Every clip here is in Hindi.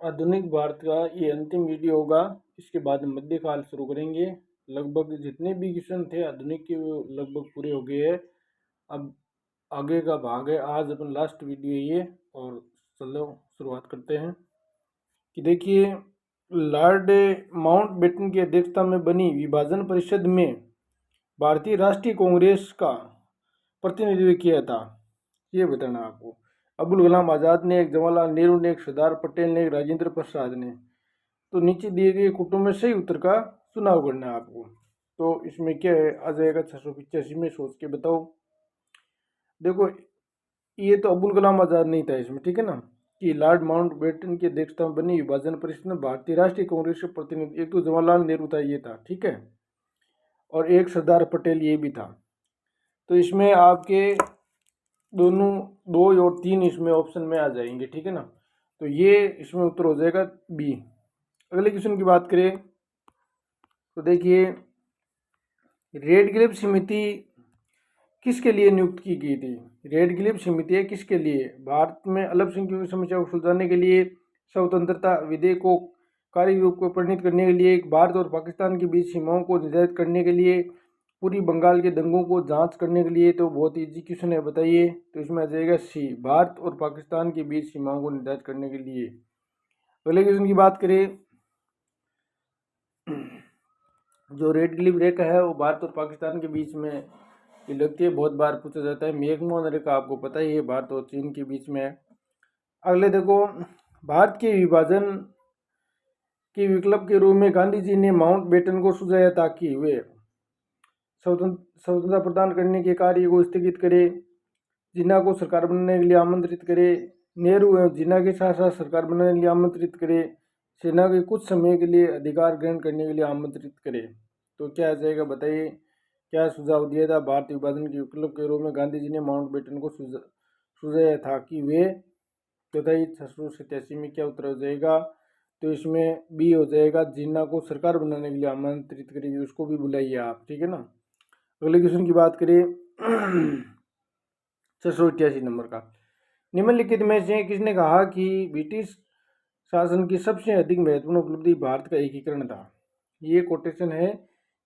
आधुनिक भारत का ये अंतिम वीडियो होगा। इसके बाद हम मध्यकाल शुरू करेंगे। लगभग जितने भी क्वेश्चन थे आधुनिक के वो लगभग पूरे हो गए हैं। अब आगे का भाग है, आज अपन लास्ट वीडियो है ये। और चलो शुरुआत करते हैं कि देखिए, लॉर्ड माउंटबेटन की अध्यक्षता में बनी विभाजन परिषद में भारतीय राष्ट्रीय कांग्रेस का प्रतिनिधित्व किया था। ये बताना आपको। अब्दुल कलाम आज़ाद ने, एक जवाहरलाल नेहरू ने, एक सरदार पटेल ने, एक राजेंद्र प्रसाद ने। तो नीचे दिए गए कुटुंब में सही उत्तर का चुनाव करना है आपको। तो इसमें क्या है, आ जाएगा 685 में, सोच के बताओ। देखो, ये तो अब्दुल कलाम आज़ाद नहीं था इसमें, ठीक है ना। कि लॉर्ड माउंटबेटन की अध्यक्षता में बनी विभाजन परिषद में भारतीय राष्ट्रीय कांग्रेस के प्रतिनिधि, एक तो जवाहरलाल नेहरू था, ये था, ठीक है, और एक सरदार पटेल, ये भी था। तो इसमें आपके दोनों, 2 और 3 इसमें ऑप्शन में आ जाएंगे, ठीक है ना। तो ये इसमें उत्तर हो जाएगा बी। अगले क्वेश्चन की बात करें तो देखिए, रेड ग्रेप समिति किसके लिए नियुक्त की गई थी। रेड ग्रेप समिति किसके लिए, भारत में अल्पसंख्यकों की समस्या को सुलझाने के लिए, स्वतंत्रता विधेयक को कार्य रूप को परिणत करने के लिए, भारत और पाकिस्तान के बीच सीमाओं को निर्धारित करने के लिए, पूरी बंगाल के दंगों को जांच करने के लिए। तो बहुत इजी क्वेश्चन है, बताइए। तो इसमें आ जाएगा सी, भारत और पाकिस्तान के बीच सीमाओं को निर्धारित करने के लिए। अगले क्वेश्चन की बात करें, जो रेड ग्लिप रेखा है वो भारत और पाकिस्तान के बीच में ये लगती है, बहुत बार पूछा जाता है। मैकमोहन रेखा आपको पता ही है, भारत और चीन के बीच में है। अगले देखो, भारत के विभाजन के विकल्प के रूप में गांधी जी ने माउंटबेटन को सुझाया ताकि वे स्वतंत्रता प्रदान करने के कार्य को स्थगित करे, जिन्ना को सरकार बनाने के लिए आमंत्रित करे, नेहरू एवं जिन्ना के साथ साथ सरकार बनाने के लिए आमंत्रित करे, सेना के कुछ समय के लिए अधिकार ग्रहण करने के लिए आमंत्रित करे। तो क्या आ जाएगा, बताइए। क्या सुझाव दिया था भारत विभाजन के विकल्प के रूप में गांधी जी ने माउंटबेटन को सुझाया था कि वे, बताइए 687 में क्या उत्तर हो जाएगा। तो इसमें बी हो जाएगा, जिन्ना को सरकार बनाने के लिए आमंत्रित करेगी, उसको भी बुलाइए आप, ठीक है ना। अगले क्वेश्चन की बात करें 688 नंबर का, निम्नलिखित में से किसने कहा कि ब्रिटिश शासन की सबसे अधिक महत्वपूर्ण उपलब्धि भारत का एकीकरण था। ये कोटेशन है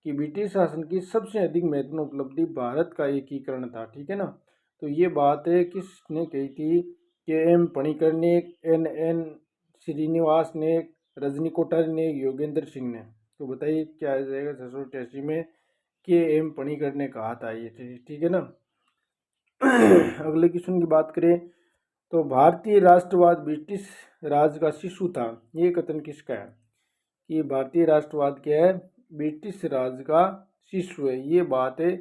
कि ब्रिटिश शासन की सबसे अधिक महत्वपूर्ण उपलब्धि भारत का एकीकरण था, ठीक है ना। तो ये बात है किसने कही थी, के एम पणिकर ने, एन श्रीनिवास ने, रजनी कोठारी ने, योगेंद्र सिंह ने। तो बताइए क्या आ जाएगा 688 में, के एम पणिकर ने कहा था ये, ठीक है ना। अगले क्वेश्चन की बात करें तो भारतीय राष्ट्रवाद ब्रिटिश राज का शिशु था। ये कथन किसका है कि भारतीय राष्ट्रवाद क्या है, ब्रिटिश राज का शिशु है। ये बात है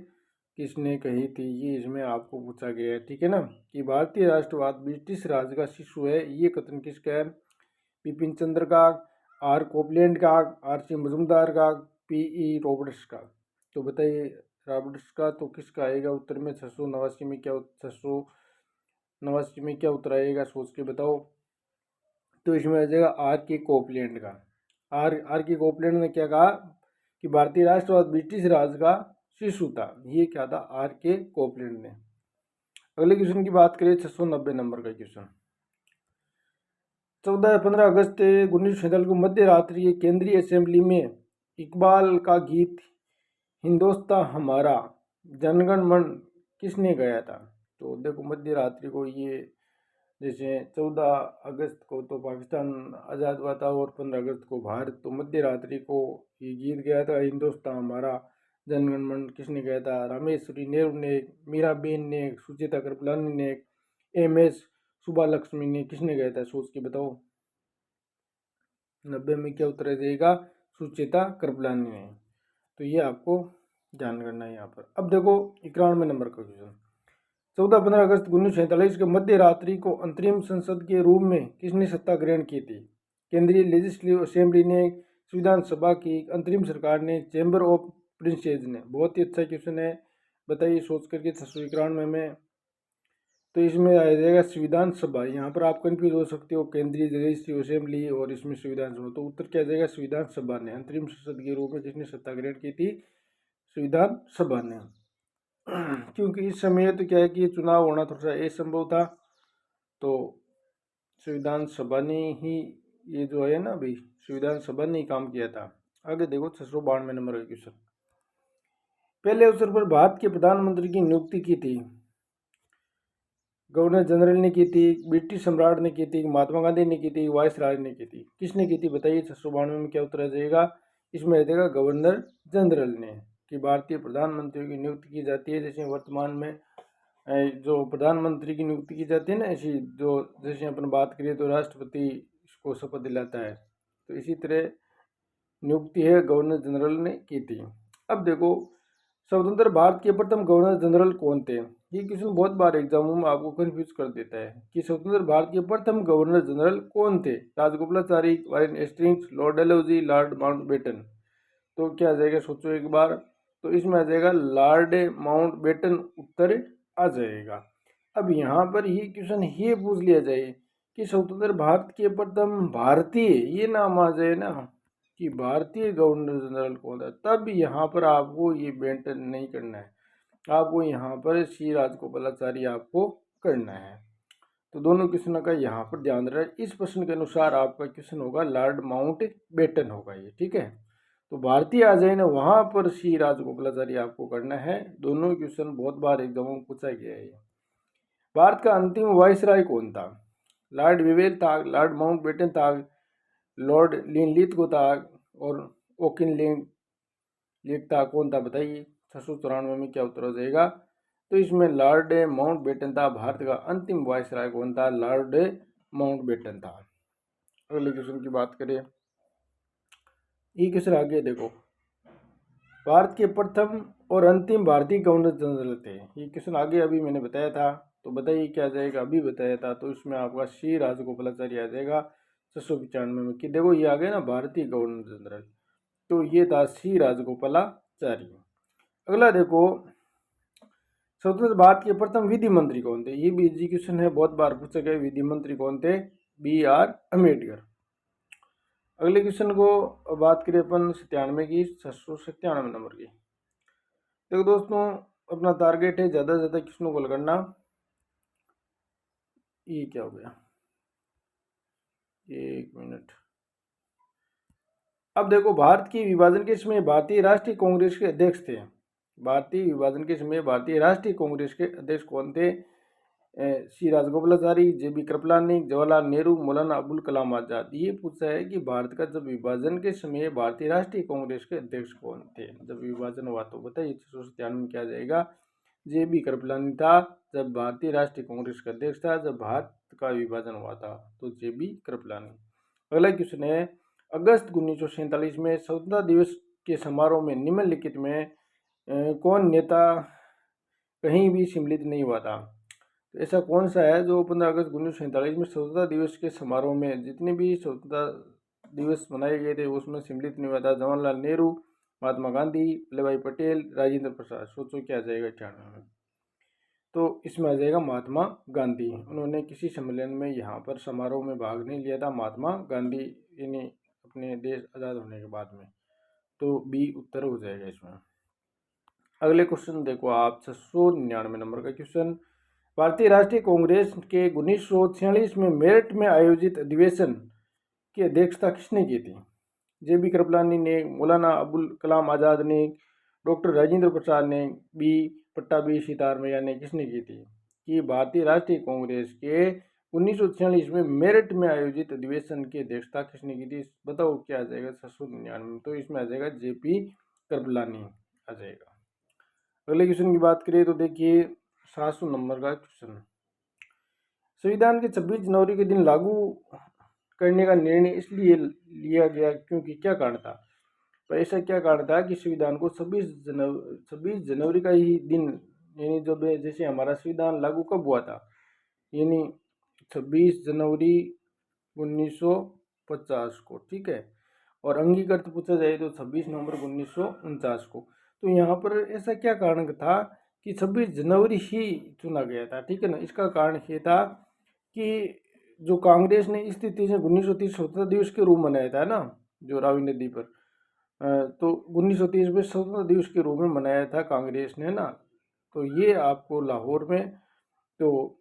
किसने कही थी, ये इसमें आपको पूछा गया है, ठीक है ना। कि भारतीय राष्ट्रवाद ब्रिटिश राज का शिशु है, ये कथन किसका है, बिपिन चंद्र का, आर कोपलैंड का, आर सी मजुमदार का, पी ई रॉबर्ट्स का। तो बताइए रॉबर्ट्स का तो किसका आएगा उत्तर में, 689 में क्या, 689 में क्या उत्तर आएगा, सोच के बताओ। तो इसमें आ जाएगा आर के कोपलैंड का। आर के कोपलैंड ने क्या कहा कि भारतीय राष्ट्रवाद ब्रिटिश राज का शिशु था। ये क्या था, आर के कोपलैंड ने। अगले क्वेश्चन की बात करें 690 नंबर का क्वेश्चन, 15 अगस्त 1947 को मध्य रात्रि केंद्रीय असेंबली में इकबाल का गीत हिंदुस्तान हमारा जनगण मन किसने गाया था। तो देखो, मध्य रात्रि को ये, जैसे 14 अगस्त को तो पाकिस्तान आज़ाद हुआ था और 15 अगस्त को भारत, तो मध्य रात्रि को ये गीत गाया था हिंदुस्तान हमारा जनगण मन किसने गाया था, रामेश्वरी नेहरू ने, मीराबेन ने, सुचेता कृपलानी ने, एम एस सुबह लक्ष्मी ने, किसने गाया था, सोच के बताओ। 90 में क्या उत्तर देगा, सुचेता कृपलानी ने। तो ये आपको ध्यान करना है यहाँ पर। अब देखो 91 नंबर का क्वेश्चन, 14-15 अगस्त 1947 के मध्य रात्रि को अंतरिम संसद के रूप में किसने सत्ता ग्रहण की थी। केंद्रीय लेजिस्लेटिव असेंबली ने, संविधान सभा की, अंतरिम सरकार ने, चैम्बर ऑफ प्रिंसेस ने। बहुत ही अच्छा क्वेश्चन है, बताइए सोच करके 691 में। तो इसमें आ जाएगा संविधान सभा। यहाँ पर आप कंफ्यूज हो सकते हो, केंद्रीय लेजिस्लेटिव असेंबली और इसमें संविधान सभा। तो उत्तर क्या जाएगा, संविधान सभा ने, अंतरिम संसद के रूप में जिसने सत्ता ग्रहण की थी, संविधान सभा ने। क्योंकि इस समय तो क्या है कि चुनाव होना थोड़ा सा असंभव था, तो संविधान सभा ने ही ये जो है ना भाई, संविधान सभा ने ही काम किया था। आगे देखो 692 नंबर का क्वेश्चन। पहले अवसर पर भारत के प्रधानमंत्री की नियुक्ति की थी, गवर्नर जनरल ने की थी, ब्रिटिश सम्राट ने की थी, महात्मा गांधी ने की थी, वायसराय ने की थी। किसने की थी बताइए। 692 में क्या उत्तर आ जाएगा। इसमें आ जाएगा गवर्नर जनरल ने, कि भारतीय प्रधानमंत्री की नियुक्ति की जाती है। जैसे वर्तमान में जो प्रधानमंत्री की नियुक्ति की जाती है ना, ऐसी जो जैसे अपन बात करिए तो राष्ट्रपति इसको शपथ दिलाता है, तो इसी तरह नियुक्ति है गवर्नर जनरल ने की थी। अब देखो स्वतंत्र भारत के प्रथम गवर्नर जनरल कौन थे। ये क्वेश्चन बहुत बार एग्जामों में आपको कंफ्यूज कर देता है कि स्वतंत्र भारत के प्रथम गवर्नर जनरल कौन थे। Rajagopalachari, Warren Hastings, Lord Dalhousie, Lord Mountbatten. तो क्या आ जाएगा, सोचो एक बार। तो इसमें आ जाएगा लॉर्ड माउंटबेटन उत्तर आ जाएगा। अब यहाँ पर ही क्वेश्चन ये पूछ लिया जाए कि स्वतंत्र भारत के प्रथम भारतीय, ये नाम आ जाए ना कि भारतीय गवर्नर जनरल कौन था, तब यहाँ पर आपको ये मेंशन नहीं करना है, आपको यहाँ पर श्री राजगोपालाचारी आपको करना है। तो दोनों क्वेश्चनों का यहाँ पर ध्यान रहे। इस प्रश्न के अनुसार आपका क्वेश्चन होगा लॉर्ड माउंटबेटन होगा ये, ठीक है। तो भारतीय आ जाए ना, वहां पर श्री राजगोपालाचारी आपको करना है। दोनों क्वेश्चन बहुत बार एग्जामों में पूछा गया है। भारत का अंतिम वायसराय कौन था। लॉर्ड विवेल था, लॉर्ड माउंटबेटन था, लॉर्ड लिनलिथ था, और ओकिन लेक था, कौन था बताइए। 694 में क्या उत्तर हो जाएगा। तो इसमें लॉर्ड माउंटबेटन था। भारत का अंतिम वायसराय कौन था, लॉर्ड माउंटबेटन था। अगले क्वेश्चन की बात करें, ये क्वेश्चन आगे देखो, भारत के प्रथम और अंतिम भारतीय गवर्नर जनरल थे। ये क्वेश्चन आगे अभी मैंने बताया था, तो बताइए क्या जाएगा। अभी बताया था, तो इसमें आपका श्री राजगोपालाचारी आ जाएगा 695 में। कि देखो ये आ गया ना भारतीय गवर्नर जनरल, तो ये था श्री राजगोपालाचारी। अगला देखो, स्वतंत्र भारत के प्रथम विधि मंत्री कौन थे। ये भी इजी क्वेश्चन है, बहुत बार पूछा गया। विधि मंत्री कौन थे, BR अम्बेडकर। अगले क्वेश्चन को बात करें अपन 97 की, 697 नंबर की। देखो दोस्तों, अपना टारगेट है ज़्यादा से ज़्यादा क्वेश्चनों को हल करना। ये क्या हो गया, एक मिनट। अब देखो, भारत के विभाजन के समय भारतीय राष्ट्रीय कांग्रेस के अध्यक्ष थे। भारतीय विभाजन के समय भारतीय राष्ट्रीय कांग्रेस के अध्यक्ष कौन थे। श्री राजगोपालाचारी, JB कृपलानी, जवाहरलाल नेहरू, मौलाना अबुल कलाम आजाद। ये पूछा है कि भारत का जब विभाजन के समय भारतीय राष्ट्रीय कांग्रेस के अध्यक्ष कौन थे। जब विभाजन हुआ तो बताइए। 697 में क्या जाएगा, JB कृपलानी था जब भारतीय राष्ट्रीय कांग्रेस का अध्यक्ष था। जब भारत का विभाजन हुआ था तो JB कृपलानी। अगला क्वेश्चन है, अगस्त 1947 में स्वतंत्रता दिवस के समारोह में निम्नलिखित में कौन नेता कहीं भी सम्मिलित नहीं हुआ था। तो ऐसा कौन सा है जो 15 अगस्त 1947 में स्वतंत्रता दिवस के समारोह में, जितने भी स्वतंत्रता दिवस मनाए गए थे उसमें सम्मिलित नहीं हुआ था। जवाहरलाल नेहरू, महात्मा गांधी, वल्लभ भाई पटेल, राजेंद्र प्रसाद। सोचो क्या आ जाएगा 98 में। तो इसमें आ जाएगा महात्मा गांधी। उन्होंने किसी सम्मेलन में यहाँ पर समारोह में भाग नहीं लिया था, महात्मा गांधी, यानी अपने देश आज़ाद होने के बाद में। तो B उत्तर हो जाएगा इसमें। अगले क्वेश्चन देखो आप, 699 नंबर का क्वेश्चन। भारतीय राष्ट्रीय कांग्रेस के 1946 में मेरठ में आयोजित अधिवेशन की अध्यक्षता किसने की थी। JB कृपलानी ने, मौलाना अबुल कलाम आजाद ने, डॉक्टर राजेंद्र प्रसाद ने, B पट्टाभी सितारमैया ने, किसने की थी। कि भारतीय राष्ट्रीय कांग्रेस के 1946 में मेरठ में आयोजित अधिवेशन की अध्यक्षता किसने की थी। बताओ क्या आ जाएगा 699 में। तो इसमें आ जाएगा JP कृपलानी आ जाएगा। अगले क्वेश्चन की बात करें तो देखिए 700 नंबर का क्वेश्चन। संविधान के 26 जनवरी के दिन लागू करने का निर्णय इसलिए लिया गया क्योंकि क्या कारण था। तो ऐसा क्या कारण था कि संविधान को 26 जनवरी का ही दिन, यानी जब जैसे हमारा संविधान लागू कब हुआ था, यानी 26 जनवरी 1950 को, ठीक है। और अंगीकृत पूछा जाए तो 26 नवंबर 1949 को। तो यहाँ पर ऐसा क्या कारण था कि 26 जनवरी ही चुना गया था, ठीक है ना। इसका कारण ये था कि जो कांग्रेस ने इस स्थिति से 1930 स्वतंत्रता दिवस के रूप मनाया था ना, जो रावी नदी पर, तो 1930 में स्वतंत्रता दिवस के रूप में मनाया था कांग्रेस ने ना। तो ये आपको लाहौर में, तो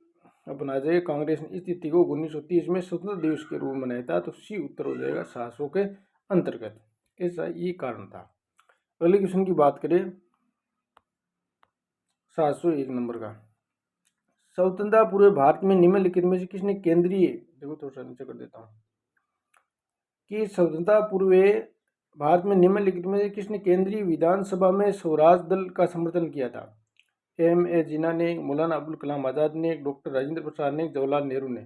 अपन आ जाएगा कांग्रेस ने इस तिथि को 1930 में स्वतंत्रता दिवस के रूप में मनाया था, तो सी उत्तर हो जाएगा 700 के अंतर्गत। ऐसा ये कारण था। अगले क्वेश्चन की बात करें 701 नंबर का, स्वतंत्रता पूर्व भारत में निम्नलिखित में से किसने केंद्रीय, देखो थोड़ा सा नीचे कर देता हूँ, कि स्वतंत्रता पूर्व भारत में निम्नलिखित में से किसने केंद्रीय विधानसभा में स्वराज दल का समर्थन किया था? M.A. जिन्ना ने, मौलाना अबुल कलाम आजाद ने, डॉक्टर राजेंद्र प्रसाद ने, जवाहरलाल नेहरू ने।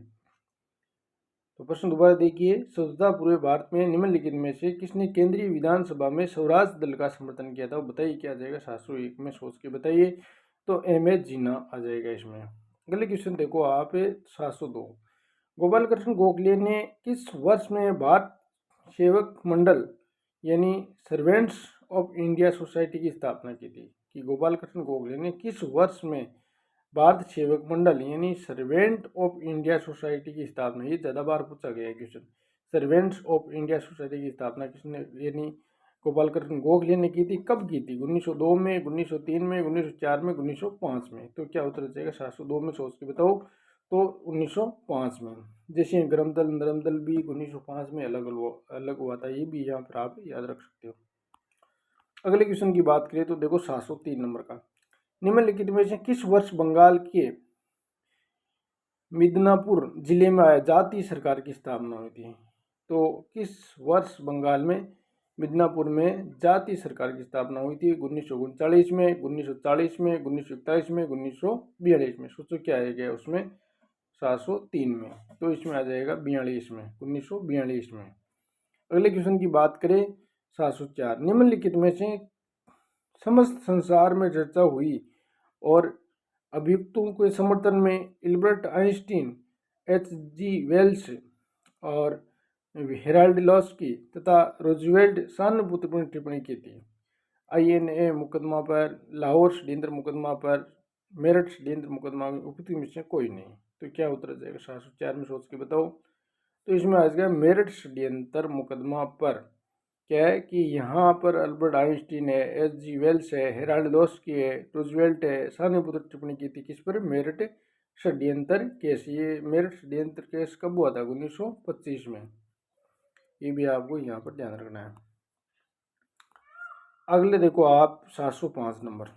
तो प्रश्न दोबारा देखिए, स्वतंत्रता पूर्व भारत में निम्नलिखित में से किसने केंद्रीय विधानसभा में स्वराज दल का समर्थन किया था? वो बताइए क्या आ जाएगा, 701 में सोच के बताइए। तो M.A. जिन्ना आ जाएगा इसमें। अगले क्वेश्चन देखो आप 702, गोपाल कृष्ण गोखले ने किस वर्ष में भारत सेवक मंडल यानी सर्वेंट्स ऑफ इंडिया सोसाइटी की स्थापना की थी? कि गोपाल कृष्ण गोखले ने किस वर्ष में भारत सेवक मंडल यानी सर्वेंट ऑफ इंडिया सोसाइटी की स्थापना, ये ज़्यादा बार पूछा गया है question, servants of India society की स्थापना किसने यानी गोपाल कृष्ण गोखले ने की थी, कब की थी? 1902 में, 1903 में, 1904 में, 1905 में। तो क्या उत्तर जाएगा, 702 में सोच के बताओ। तो 1905 में। जैसे गरमदल नरमदल भी 1905 में अलग हुआ था, ये भी यहाँ पर आप याद रख सकते हो। अगले क्वेश्चन की बात करें तो देखो 703 नंबर का, निम्नलिखित में से किस वर्ष बंगाल के मिदनापुर जिले में जातीय सरकार की स्थापना हुई थी? तो किस वर्ष बंगाल में मिदनापुर में जातीय सरकार की स्थापना हुई थी? 1939 में, 1940 में, 1941 में, 1942 में। सोचो क्या आएगा उसमें, 703 में। तो इसमें आ जाएगा 42 में, 1942 में। अगले क्वेश्चन की बात करें 704, निम्नलिखित में से समस्त संसार में चर्चा हुई और अभियुक्तों के समर्थन में एल्बर्ट आइंस्टीन, H.G. वेल्स और हेराल्ड लॉस्की तथा रोजवेल्ट सहानुभूतिपूर्ण टिप्पणी की थी? INA मुकदमा पर, लाहौर षड्यंत्र मुकदमा पर, मेरठ षड्यंत्र मुकदमा में उपयुक्त में से कोई नहीं। तो क्या उत्तर आ जाएगा, 704 में सोच के बताओ। तो इसमें आ जाएगा मेरठ षड्यंत्र मुकदमा पर। क्या है कि यहाँ पर अल्बर्ट आइंस्टीन है, H.G. वेल्स है, हेराल्ड लॉस्की है, रूजवेल्ट है, सहानुभूति टिप्पणी की थी किस पर? मेरठ षड्यंत्र केस। ये मेरठ षड्यंत्र केस कब हुआ था? 1925 में। ये भी आपको यहाँ पर ध्यान रखना है। अगले देखो आप 705 नंबर,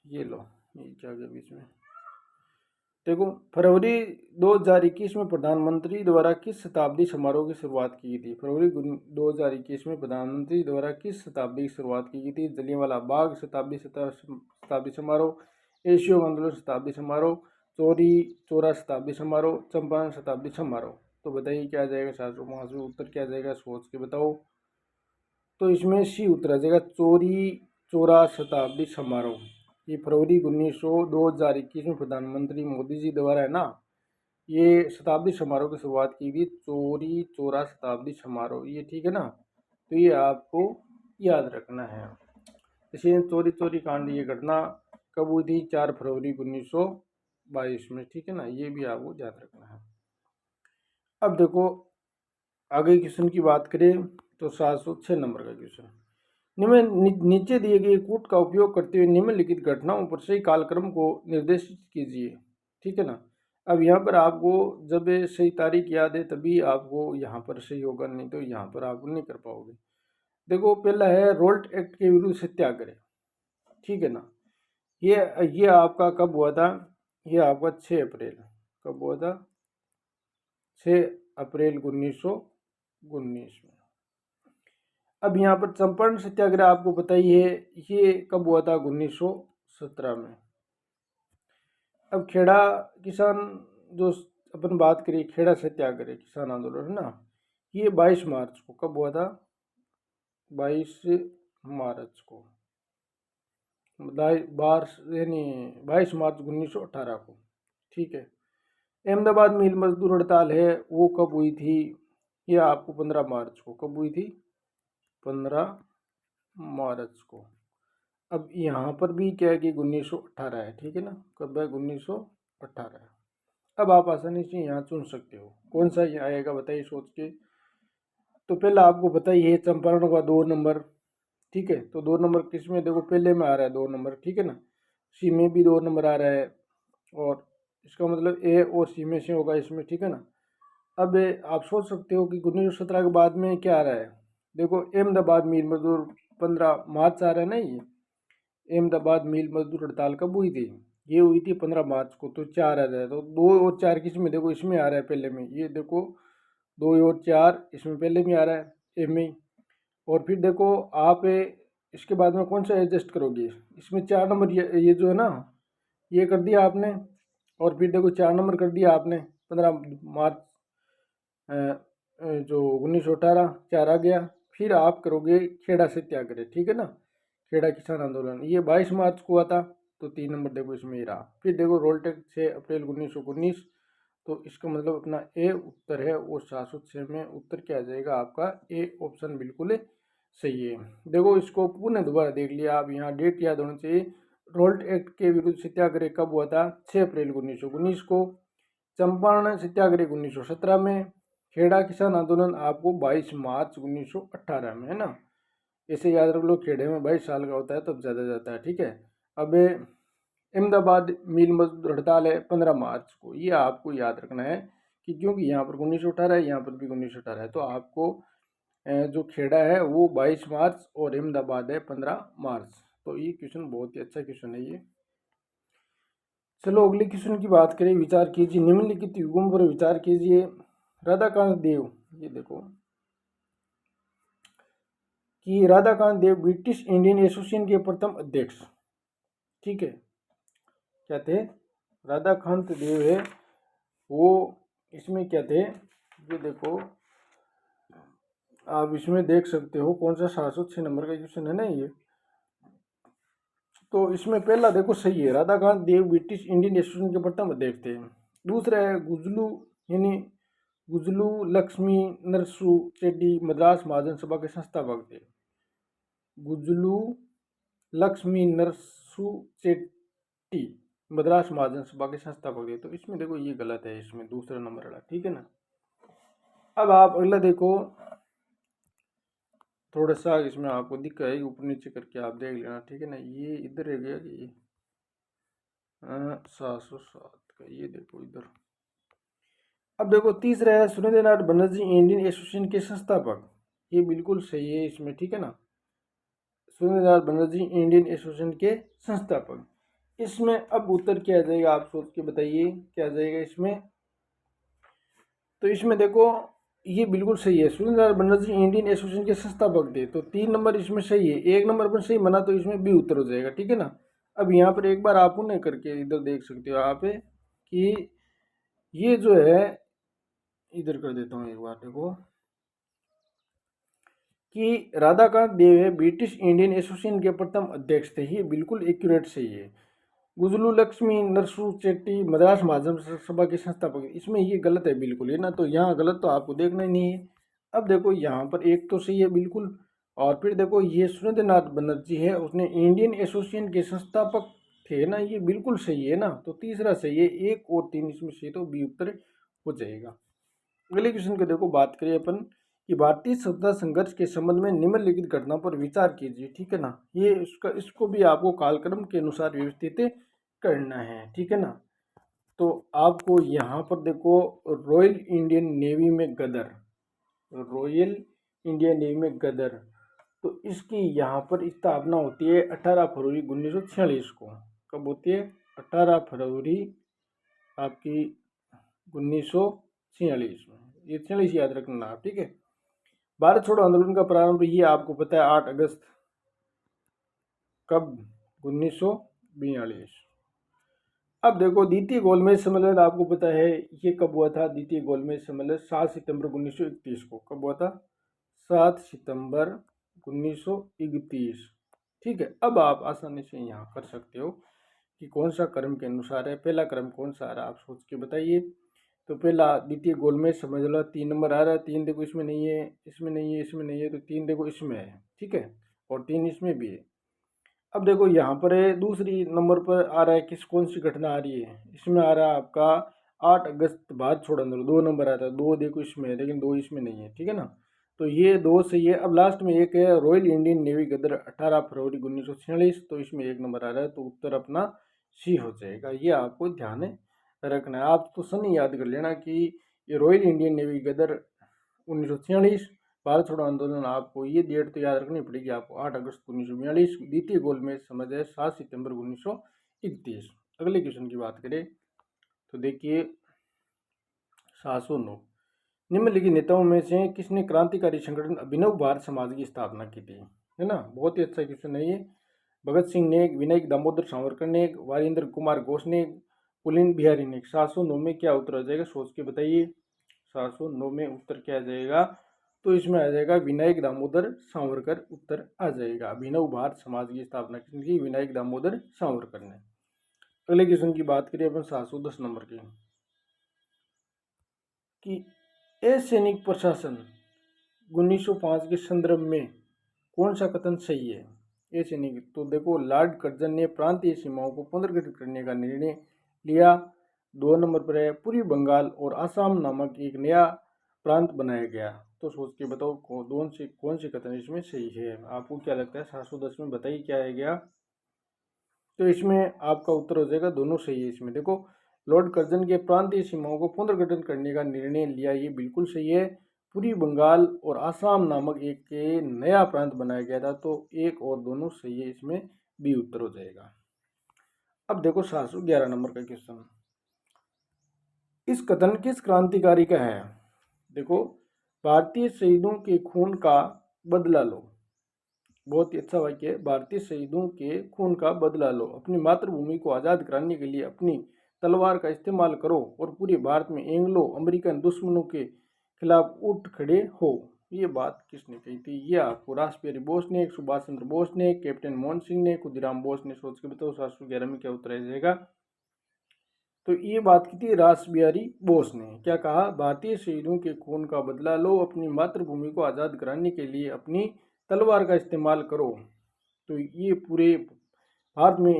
ये लो, ये क्या गया बीच में, देखो फरवरी 2021 में प्रधानमंत्री द्वारा किस शताब्दी समारोह की शुरुआत की थी? फरवरी 2021 में प्रधानमंत्री द्वारा किस शताब्दी की शुरुआत की थी? जलियांवाला बाग शताब्दी समारोह, एशियो आंदोलन शताब्दी समारोह, चोरी चौरा शताब्दी समारोह, चंपारण शताब्दी समारोह। तो बताइए क्या आ जाएगा, 705 उत्तर क्या आ जाएगा, सोच के बताओ। तो इसमें सी उत्तर आ जाएगा, चोरी चौरा शताब्दी समारोह। ये फरवरी 2021 में प्रधानमंत्री मोदी जी द्वारा है ना, ये शताब्दी समारोह की शुरुआत की गई, चोरी चौरा शताब्दी समारोह, ये ठीक है ना। तो ये आपको याद रखना है। जैसे चोरी चोरी कांड, ये घटना कब हुई थी? 4 फरवरी 1922 में, ठीक है ना, ये भी आपको याद रखना है। अब देखो आगे क्वेश्चन की बात करें तो 706 नंबर का क्वेश्चन, नीचे दिए गए कूट का उपयोग करते हुए निम्नलिखित घटनाओं पर सही कालक्रम को निर्देशित कीजिए, ठीक है ना। अब यहाँ पर आपको जब सही तारीख याद है तभी आपको यहाँ पर सही होगा, नहीं तो यहाँ पर आप नहीं कर पाओगे। देखो पहला है रोल्ट एक्ट के विरुद्ध सत्याग्रह, ठीक है ना। ये आपका कब हुआ था? ये आपका 6 अप्रैल, कब हुआ था? 6 अप्रैल 1919 में। अब यहाँ पर चंपारण सत्याग्रह आपको पता ही है, ये कब हुआ था? 1917 में। अब खेड़ा किसान, जो अपन बात करिए खेड़ा सत्याग्रह किसान आंदोलन है ना, ये 22 मार्च को, कब हुआ था? 22 मार्च को, यानी 22 मार्च 1918 को, ठीक है। अहमदाबाद मिल मजदूर हड़ताल है, वो कब हुई थी? ये आपको 15 मार्च को, कब हुई थी? 15 मार्च को। अब यहाँ पर भी क्या है कि 1918 है, ठीक है ना, कब है? 1918 है। अब आप आसानी से यहाँ चुन सकते हो कौन सा ये आएगा, बताइए सोच के। तो पहला आपको बताइए चंपारण का 2 नंबर, ठीक है। तो 2 नंबर किस में? देखो पहले में आ रहा है 2 नंबर, ठीक है ना। सी में भी 2 नंबर आ रहा है, और इसका मतलब ए और सी में से होगा इसमें, ठीक है ना। अब आप सोच सकते हो कि 1917 के बाद में क्या आ रहा है। देखो अहमदाबाद मिल मजदूर 15 मार्च आ रहा है ना। ये अहमदाबाद मिल मजदूर हड़ताल कब हुई थी? ये हुई थी 15 मार्च को। तो 4 आ रहा है, तो 2 और 4 किस में, देखो इसमें आ रहा है पहले में, ये देखो 2 और 4 इसमें पहले में आ रहा है एम में। और फिर देखो आप इसके बाद में कौन सा एडजस्ट करोगे, इसमें 4 नंबर ये जो है ना, ये कर दिया आपने। और फिर देखो 4 नंबर कर दिया आपने 15 मार्च जो 1918, 4 आ गया। फिर आप करोगे खेड़ा सत्याग्रह, ठीक है ना, खेड़ा किसान आंदोलन, ये 22 मार्च को हुआ था। तो 3 नंबर देखो इसमें ही रहा। फिर देखो रोलटेक 6 अप्रैल 1919। तो इसका मतलब अपना ए उत्तर है वो 706 में उत्तर क्या आ जाएगा आपका, ए ऑप्शन बिल्कुल सही है। देखो इसको पुनः दोबारा देख लिया आप, यहाँ डेट याद होना चाहिए। रोल्ट एक्ट के विरुद्ध सत्याग्रह कब हुआ था? 6 अप्रैल 1919 को। चंपारण सत्याग्रह 1917 में। खेड़ा किसान आंदोलन आपको 22 मार्च 1918 में, है ना। ऐसे याद रख लो, खेड़े में 22 साल का होता है तब ज़्यादा जाता है, ठीक है। अब अहमदाबाद मिल मजदूर हड़ताल है 15 मार्च को, ये आपको याद रखना है कि क्योंकि यहाँ पर 1918 है, यहाँ पर भी 1918 है, तो आपको जो खेड़ा है वो 22 मार्च और अहमदाबाद है 15 मार्च। तो ये क्वेश्चन बहुत ही अच्छा क्वेश्चन है ये। चलो अगले क्वेश्चन की बात करें। विचार कीजिए, निम्नलिखित युगों पर विचार कीजिए। राधाकांत देव, ये देखो कि राधाकांत देव ब्रिटिश इंडियन एसोसिएशन के प्रथम अध्यक्ष, ठीक है, क्या थे? राधाकांत देव है वो, इसमें क्या थे, ये देखो आप इसमें देख सकते हो कौन सा 706 नंबर का क्वेश्चन है ना ये। तो इसमें पहला देखो सही है, राधाकांत देव ब्रिटिश इंडियन एसोसिएशन के प्रथम अध्यक्ष थे। दूसरा है गुजलू, यानी गुजलू लक्ष्मी नरसू चेट्टी मद्रास महाजन सभा के संस्थापक थे। गुजलू लक्ष्मी नरसू चेट्टी मद्रास महाजन सभा के संस्थापक थे। तो इसमें देखो ये गलत है, इसमें दूसरा नंबर वाला, ठीक है ना। अब आप अगला देखो, थोड़ा सा इसमें आपको दिक्कत है, ऊपर नीचे करके आप देख लेना, ठीक है ना। ये इधर रह गया कि 707 का, ये देखो इधर। अब देखो तीसरा है सुरेंद्रनाथ बनर्जी इंडियन एसोसिएशन के संस्थापक, ये बिल्कुल सही है इसमें, ठीक है ना। सुरेंद्रनाथ बनर्जी इंडियन एसोसिएशन के संस्थापक। इसमें अब उत्तर क्या आ जाएगा, आप सोच के बताइए क्या आ जाएगा इसमें। तो इसमें देखो ये बिल्कुल सही है, सुरेंद्रनाथ बनर्जी इंडियन एसोसिएशन के संस्थापक थे। तो 3 नंबर इसमें सही है, 1 नंबर पर सही बना तो इसमें बी उत्तर हो जाएगा, ठीक है ना। अब यहाँ पर एक बार आप उन्हें करके इधर देख सकते हो आप कि ये जो है, इधर कर देता हूँ एक बार, देखो कि राधाकांत देव है ब्रिटिश इंडियन एसोसिएशन के प्रथम अध्यक्ष थे, ये बिल्कुल एक्यूरेट सही है। गुजलू लक्ष्मी नरसू चेट्टी मद्रास महाजन सभा के संस्थापक, इसमें ये गलत है बिल्कुल, है ना। तो यहाँ गलत तो आपको देखना ही नहीं है। अब देखो यहाँ पर एक तो सही है बिल्कुल, और फिर देखो ये सुरेंद्रनाथ बनर्जी है, उसने इंडियन एसोसिएशन के संस्थापक थे ना, ये बिल्कुल सही है ना। तो तीसरा सही है, 1 और 3 इसमें सही, तो बी उत्तर हो जाएगा। अगले क्वेश्चन को देखो, बात करिए अपन कि भारतीय स्वतंत्रता संघर्ष के संबंध में निम्नलिखित घटना पर विचार कीजिए, ठीक है ना। ये इसको भी आपको कालक्रम के अनुसार व्यवस्थित करना है, ठीक है ना। तो आपको यहाँ पर देखो रॉयल इंडियन नेवी में गदर, रॉयल इंडियन नेवी में गदर, तो इसकी यहाँ पर स्थापना होती है 18 फरवरी 1946 को। कब होती है? 18 फरवरी आपकी 1946 में, ये 46 याद रखना आप, ठीक है। भारत छोड़ो आंदोलन का प्रारंभ ये आपको पता है 8 अगस्त कब? 1942। अब देखो द्वितीय गोलमेज सम्मेलन आपको पता है ये कब हुआ था? द्वितीय गोलमेज सम्मेलन 7 सितंबर 1931 को। कब हुआ था? 7 सितंबर 1931, ठीक है। अब आप आसानी से यहाँ कर सकते हो कि कौन सा क्रम के अनुसार है, पहला क्रम कौन सा आ रहा है, आप सोच के बताइए। तो पहला द्वितीय गोलमेज समझ लो, 3 नंबर आ रहा है, 3 देखो इसमें नहीं है, इसमें नहीं है, इसमें नहीं है, तो 3 देखो इसमें है, ठीक है, और 3 इसमें भी है। अब देखो यहाँ पर है दूसरी नंबर पर आ रहा है, किस कौन सी घटना आ रही है, इसमें आ रहा है आपका 8 अगस्त भारत छोड़ो आंदोलन, 2 नंबर आता है, 2 देखो इसमें है लेकिन 2 इसमें नहीं है, ठीक है ना। तो ये 2 सही है। अब लास्ट में एक है रॉयल इंडियन नेवी गदर 18 फरवरी 1946, तो इसमें 1 नंबर आ रहा है, तो उत्तर अपना सी हो जाएगा, ये आपको ध्यान रखना है। आप तो सन याद कर लेना कि ये रॉयल इंडियन नेवी गदर 1946 भारत छोड़ो आंदोलन, आपको ये डेट तो याद रखनी पड़ेगी आपको। 8 अगस्त 1942 द्वितीय गोल में समझ है 7 सितंबर 1931। अगले क्वेश्चन की बात करें तो देखिए 709, निम्नलिखित नेताओं में से किसने क्रांतिकारी संगठन अभिनव भारत समाज की स्थापना की थी, है ना। बहुत ही अच्छा क्वेश्चन है ये। भगत सिंह ने, विनायक दामोदर सावरकर ने, वारिंद्र कुमार घोष ने, पुलिन बिहारी ने। 709 में क्या उत्तर आ जाएगा, सोच के बताइए। 709 में उत्तर क्या आ जाएगा, तो इसमें आ जाएगा विनायक दामोदर सावरकर उत्तर आ जाएगा। अभिनव भारत समाज की स्थापना किसने की, विनायक दामोदर सावरकर ने। अगले क्वेश्चन की बात करिए अपन 710 नंबर की, कि असैनिक प्रशासन 1905 के संदर्भ में कौन सा कथन सही है। असैनिक, तो देखो लॉर्ड कर्जन ने प्रांतीय सीमाओं को पुनर्गठित करने का निर्णय लिया। 2 नंबर पर है पूर्वी बंगाल और असम नामक एक नया प्रांत बनाया गया। तो सोच के बताओ कौन से कथन इसमें सही है। आपको क्या लगता है 710 में, बताइए क्या है गया। तो इसमें आपका उत्तर हो जाएगा दोनों सही है। इसमें देखो लॉर्ड कर्जन के प्रांतीय सीमाओं को पुनर्गठन करने का निर्णय लिया, ये बिल्कुल सही है। पूर्वी बंगाल और आसाम नामक एक नया प्रांत बनाया गया था, तो एक और दोनों सही है, इसमें बी उत्तर हो जाएगा। अब देखो 711 नंबर का क्वेश्चन, इस कथन किस क्रांतिकारी का है। देखो भारतीय शहीदों के खून का बदला लो, बहुत ही अच्छा वाक्य है। भारतीय शहीदों के खून का बदला लो, अपनी मातृभूमि को आज़ाद कराने के लिए अपनी तलवार का इस्तेमाल करो और पूरे भारत में एंग्लो अमेरिकन दुश्मनों के खिलाफ उठ खड़े हो। ये बात किसने कही थी, ये आपको रास बिहारी बोस ने, सुभाष चंद्र बोस ने, कैप्टन मोहन सिंह ने, खुदीराम बोस ने। सोच के बताओ 711 में क्या उत्तर आ जाएगा। तो ये बात की थी रास बिहारी बोस ने। क्या कहा, भारतीय शहीदों के खून का बदला लो, अपनी मातृभूमि को आज़ाद कराने के लिए अपनी तलवार का इस्तेमाल करो। तो ये पूरे भारत में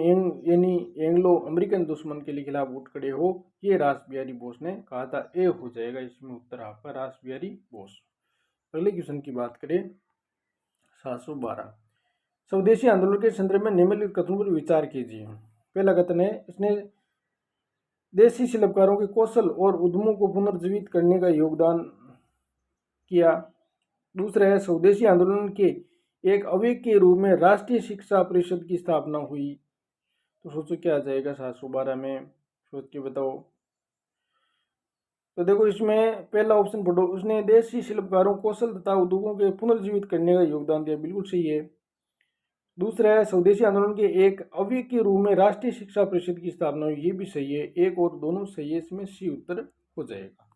यानी एंग्लो अमेरिकन दुश्मन के लिए खिलाफ उठ खड़े हो, ये रास बिहारी बोस ने कहा था। ए हो जाएगा इसमें उत्तर आपका रास बिहारी बोस। अगले क्वेश्चन की बात करें 712, स्वदेशी आंदोलन के संदर्भ में निम्नलिखित कथनों पर विचार कीजिए। पहला कथन है, इसने देशी शिल्पकारों के कौशल और उद्यमों को पुनर्जीवित करने का योगदान किया। दूसरा है, स्वदेशी आंदोलन के एक अवयव के रूप में राष्ट्रीय शिक्षा परिषद की स्थापना हुई। तो सोचो क्या आ जाएगा 712 में, सोच के बताओ। तो देखो इसमें पहला ऑप्शन पढ़ो, उसने देशी शिल्पकारों कौशल तथा उद्योगों के पुनर्जीवित करने का योगदान दिया, बिल्कुल सही है। दूसरा है, स्वदेशी आंदोलन के एक अवयव के रूप में राष्ट्रीय शिक्षा परिषद की स्थापना हुई, ये भी सही है। एक और दोनों सही है, इसमें सी उत्तर हो जाएगा।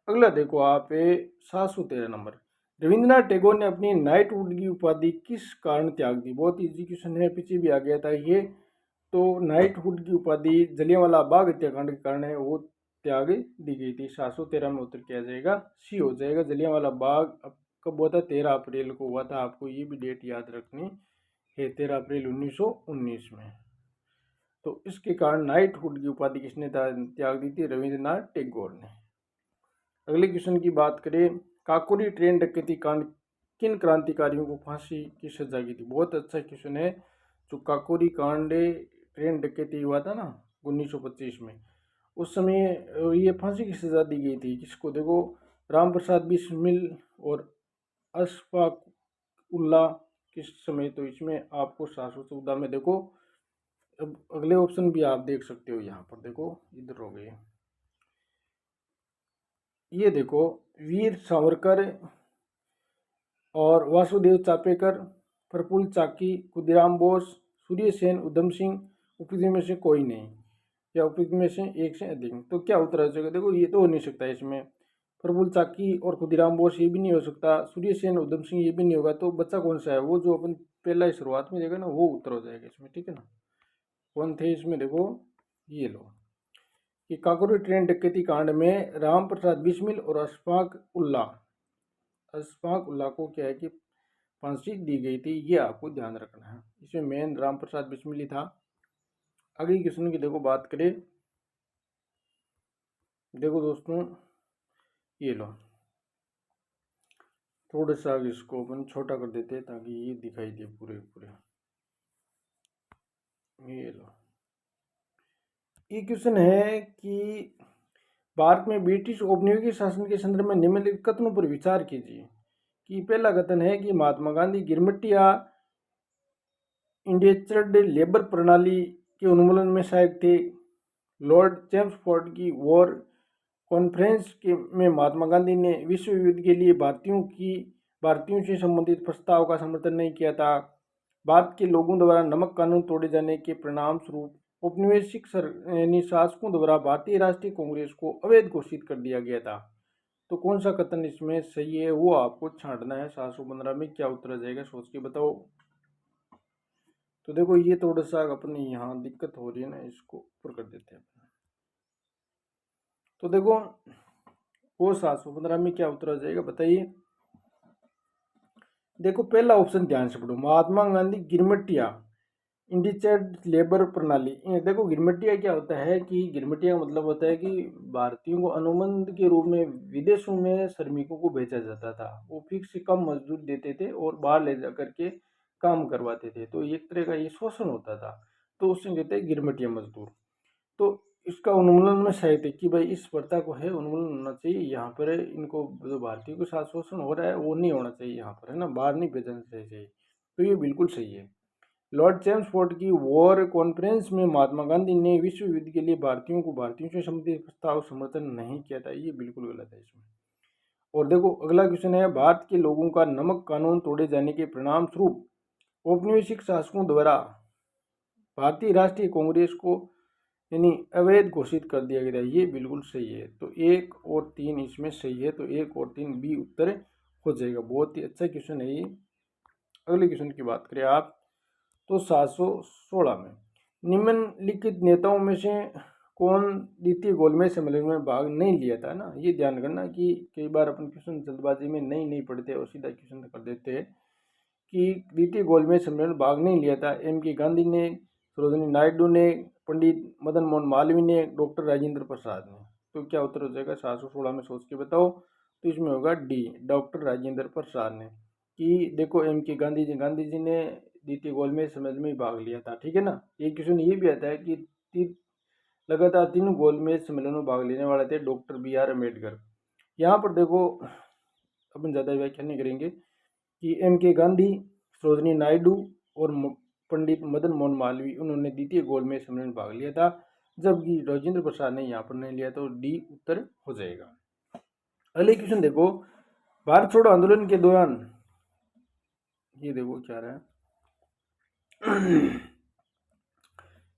अगला देखो आप 713 नंबर, रविंद्रनाथ टैगोर ने अपनी नाइटहुड की उपाधि किस कारण त्याग दी। बहुत इजी क्वेश्चन है, पीछे भी आ गया था ये। तो नाइटहुड की उपाधि जलियांवाला बाग हत्याकांड के कारण है वो त्याग दी गई थी। 713 में उत्तर किया जाएगा, सी हो जाएगा। जलियांवाला बाग कब हुआ था, 13 अप्रैल को हुआ था। आपको ये भी डेट याद रखनी है, 13 अप्रैल 1919 में। तो इसके कारण नाइटहुड की उपाधि किसने त्याग दी थी, रविंद्रनाथ टैगोर ने। अगले क्वेश्चन की बात करें, काकोरी ट्रेन डकैती कांड किन क्रांतिकारियों को फांसी की सजा की थी। बहुत अच्छा क्वेश्चन है। जो काकोरी कांड ट्रेन डकैती हुआ था ना 1925 में, उस समय ये फांसी की सजा दी गई थी किसको, देखो राम प्रसाद बिस्मिल और अशफाक उल्ला किस समय। तो इसमें आपको 714 में देखो, अब अगले ऑप्शन भी आप देख सकते हो, यहाँ पर देखो इधर हो गए, ये देखो वीर सावरकर और वासुदेव चापेकर, प्रफुल्ल चाकी, खुदीराम बोस, सूर्य सेन, उधम सिंह, उपयुक्त में से कोई नहीं, या उपयुक्त में से एक से अधिक। तो क्या उत्तर आ जाएगा, देखो ये तो हो नहीं सकता इसमें। प्रफुल्ल चाकी और खुदीराम बोस ये भी नहीं हो सकता, सूर्य सेन उधम सिंह ये भी नहीं होगा। तो बच्चा कौन सा है, वो जो अपन पहला शुरुआत में देखा ना, वो उत्तर हो जाएगा इसमें, ठीक है ना। कौन थे इसमें, देखो ये लो, कि काकोरी ट्रेन डकैती कांड में राम प्रसाद बिस्मिल और अशफाक उल्ला को क्या है कि फांसी दी गई थी, ये आपको ध्यान रखना है। इसमें मेन राम प्रसाद बिस्मिल ही था। अगली क्वेश्चन की देखो बात करें, देखो दोस्तों ये लो, थोड़ा सा इसको अपन छोटा कर देते हैं ताकि ये दिखाई दे पूरे पूरे। ये लो, ये क्वेश्चन है कि भारत में ब्रिटिश औपनिवेशिक शासन के संदर्भ में निम्नलिखित कथनों पर विचार कीजिए। कि पहला कथन है कि महात्मा गांधी गिरमिटिया इंडेंचर्ड लेबर प्रणाली के उन्मूलन में सहायक थे। लॉर्ड चेम्सफोर्ड की वॉर कॉन्फ्रेंस के में महात्मा गांधी ने विश्व युद्ध के लिए भारतीयों से संबंधित प्रस्ताव का समर्थन नहीं किया था। भारत के लोगों द्वारा नमक कानून तोड़े जाने के परिणाम स्वरूप औपनिवेशिक शासकों द्वारा भारतीय राष्ट्रीय कांग्रेस को अवैध घोषित कर दिया गया था। तो कौन सा कथन इसमें सही है वो आपको छांटना है। 715 में क्या उत्तर आ जाएगा सोच के बताओ। तो देखो ये थोड़ा सा अपने यहाँ दिक्कत हो रही है ना, इसको ऊपर कर देते हैं। तो देखो वो 715 में क्या उत्तर आ जाएगा बताइए। देखो पहला ऑप्शन ध्यान से पढ़ो, महात्मा गांधी गिरमिटिया इंडिचर्ड लेबर प्रणाली। देखो गिरमिटिया क्या होता है कि गिरमिटिया का मतलब होता है कि भारतीयों को अनुबंध के रूप में विदेशों में श्रमिकों को भेजा जाता था। वो फिक्स कम मजदूर देते थे और बाहर ले जा करके काम करवाते थे। तो एक तरह का ये शोषण होता था। तो उससे कहते हैं गिरमिटिया मजदूर। तो इसका उन्मूलन में सहायता कि भाई इस प्रथा को है उन्मूलन होना चाहिए। यहाँ पर इनको जो भारतीयों के साथ शोषण हो रहा है वो नहीं होना चाहिए, यहाँ पर है ना, बाहर नहीं भेजना चाहिए। तो ये बिल्कुल सही है। लॉर्ड चेम्सफोर्ड की वॉर कॉन्फ्रेंस में महात्मा गांधी ने विश्व युद्ध के लिए भारतीयों से संबंधित प्रस्ताव समर्थन नहीं किया था, ये बिल्कुल गलत है इसमें। और देखो अगला क्वेश्चन है, भारत के लोगों का नमक कानून तोड़े जाने के परिणाम स्वरूप औपनिवेशिक शासकों द्वारा भारतीय राष्ट्रीय कांग्रेस को यानी अवैध घोषित कर दिया गया। ये बिल्कुल सही है। तो 1 और 3 इसमें सही है। तो 1 और 3 बी उत्तर हो जाएगा। बहुत ही अच्छा क्वेश्चन है ये। अगले क्वेश्चन की बात करें आप तो 716 में निम्नलिखित नेताओं में से कौन द्वितीय गोलमेज सम्मेलन में भाग नहीं लिया था ना। ये ध्यान करना कि कई बार अपन क्वेश्चन जल्दबाजी में नहीं पढ़ते और सीधा क्वेश्चन कर देते हैं कि द्वितीय गोलमेज सम्मेलन में भाग नहीं लिया था। M.K. गांधी ने, सरोजिनी नायडू ने, पंडित मदन मोहन मालवीय ने, डॉक्टर राजेंद्र प्रसाद ने। तो क्या उत्तर हो जाएगा 716 में सोच के बताओ। तो इसमें होगा डी, डॉक्टर राजेंद्र प्रसाद ने। कि देखो M.K. गांधी जी ने द्वितीय गोलमेज सम्मेलन में भाग लिया था, ठीक है ना। एक क्वेश्चन ये भी आता है कि लगातार 3 गोलमेज सम्मेलन में भाग लेने वाले थे डॉक्टर B.R. अम्बेडकर। यहाँ पर देखो अपन ज़्यादा व्याख्या नहीं करेंगे कि M.K. गांधी, सरोजिनी नायडू और पंडित मदन मोहन मालवीय उन्होंने द्वितीय गोलमेज सम्मेलन में भाग लिया था, जबकि राजेंद्र प्रसाद ने यहाँ पर नहीं लिया। तो डी उत्तर हो जाएगा। अगले क्वेश्चन देखो, भारत छोड़ो आंदोलन के दौरान, ये देखो क्या रहा है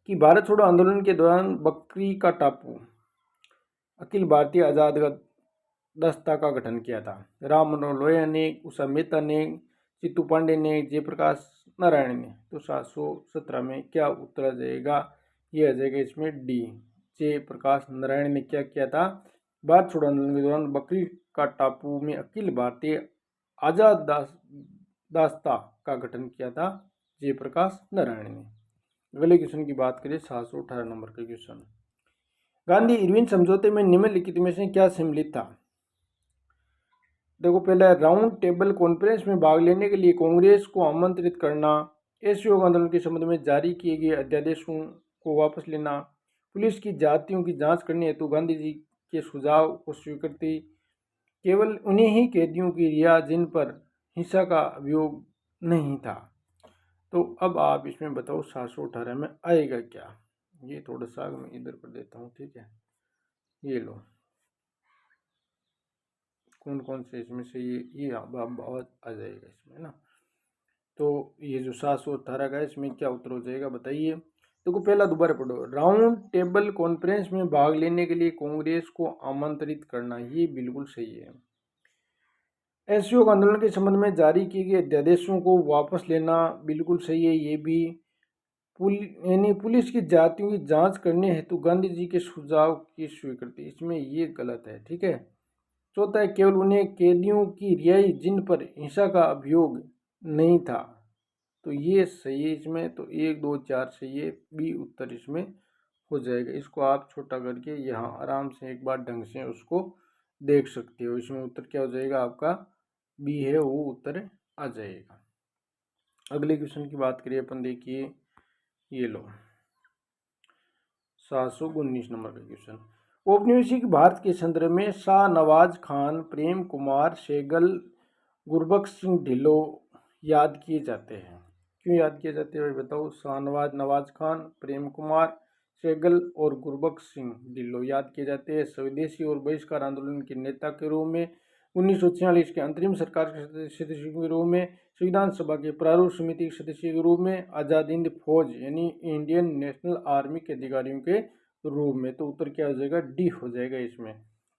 कि भारत छोड़ो आंदोलन के दौरान बकरी का टापू अखिल भारतीय आजाद दस्ता का गठन किया था। राम मनोहर लोहिया ने, उषा मेहता ने, चित्तू पांडे ने, जयप्रकाश नारायण ने। तो 717 में क्या उत्तर आ जाएगा। ये आ जाएगा इसमें डी, जयप्रकाश नारायण ने क्या किया था। भारत छोड़ो आंदोलन के दौरान बकरी का टापू में अखिल भारतीय आजाद दास्ता का गठन किया था जयप्रकाश नारायण ने। अगले क्वेश्चन की बात करें 718 नंबर का क्वेश्चन, गांधी इरविन समझौते में निम्नलिखित में से क्या सम्मिलित था। देखो पहला राउंड टेबल कॉन्फ्रेंस में भाग लेने के लिए कांग्रेस को आमंत्रित करना, असहयोग आंदोलन के संबंध में जारी किए गए अध्यादेशों को वापस लेना, पुलिस की जातियों की जांच करने हेतु गांधी जी के सुझाव को स्वीकृति, केवल उन्हीं ही कैदियों की रिहा जिन पर हिंसा का अभियोग नहीं था। तो अब आप इसमें बताओ 718 में आएगा क्या। ये थोड़ा सा मैं इधर कर देता हूँ, ठीक है। ये लो कौन कौन से इसमें से ये बहुत आ जाएगा इसमें ना। तो ये जो 718 का है इसमें क्या उत्तर हो जाएगा बताइए। देखो पहला दोबारा पढ़ो, राउंड टेबल कॉन्फ्रेंस में भाग लेने के लिए कांग्रेस को आमंत्रित करना, ये बिल्कुल सही है। असहयोग आंदोलन के संबंध में जारी किए गए अध्यादेशों को वापस लेना बिल्कुल सही है। ये भी यानी पुलिस की जातियों की जांच करने हेतु गांधी जी के सुझाव की स्वीकृति, इसमें ये गलत है, ठीक है। चौथा है, केवल उन्हें कैदियों की रिहाई जिन पर हिंसा का अभियोग नहीं था। तो ये सही है इसमें। तो 1 2 4 सही है, बी उत्तर इसमें हो जाएगा। इसको आप छोटा करके यहाँ आराम से एक बार ढंग से उसको देख सकते हो। इसमें उत्तर क्या हो जाएगा आपका, बी है वो उत्तर आ जाएगा। अगले क्वेश्चन की बात करिए अपन, देखिए ये लो 719 नंबर का क्वेश्चन। औपनिवेशिक भारत के संदर्भ में शाह नवाज खान, प्रेम कुमार सहगल, गुरबख्श सिंह ढिल्लों याद किए जाते हैं। क्यों याद किए जाते हैं बताओ। शाहनवाज नवाज खान, प्रेम कुमार सहगल और गुरबख्श सिंह ढिल्लों याद किए जाते हैं स्वदेशी और बहिष्कार आंदोलन के नेता के रूप में, 1946 के अंतरिम सरकार के सदस्य के रूप में, संविधान सभा के प्रारूप समिति के सदस्य के रूप में, आजाद हिंद फौज यानी इंडियन नेशनल आर्मी के अधिकारियों के रूप में। तो उत्तर क्या हो जाएगा, डी हो जाएगा इसमें।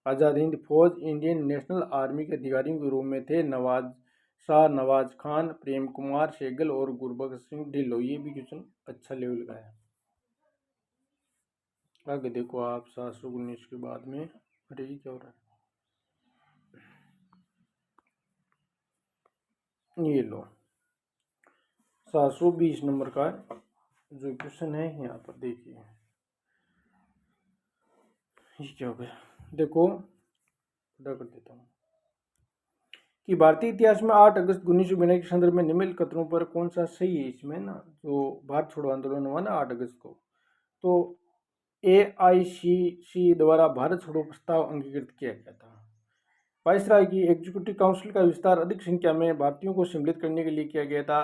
आजाद हिंद फौज इंडियन नेशनल आर्मी के अधिकारियों के रूप में थे शाह नवाज खान, प्रेम कुमार सहगल और गुरबख्श सिंह ढिल्लों। ये भी क्वेश्चन अच्छा लेवल का है। आगे देखो आप 719 के बाद में, अरे ये क्या हो रहा है, ये लो 720 नंबर का जो क्वेश्चन है यहाँ पर देखिए, ये क्या हो गया देखो, पूरा कर देता हूँ कि भारतीय इतिहास में 8 अगस्त 1992 के संदर्भ में निम्नलिखित कथनों पर कौन सा सही है। इसमें ना जो भारत छोड़ो आंदोलन हुआ ना 8 अगस्त को, तो AICC द्वारा भारत छोड़ो प्रस्ताव अंगीकृत किया गया था। वायसराय की एग्जीक्यूटिव काउंसिल का विस्तार अधिक संख्या में भारतीयों को सम्मिलित करने के लिए किया गया था।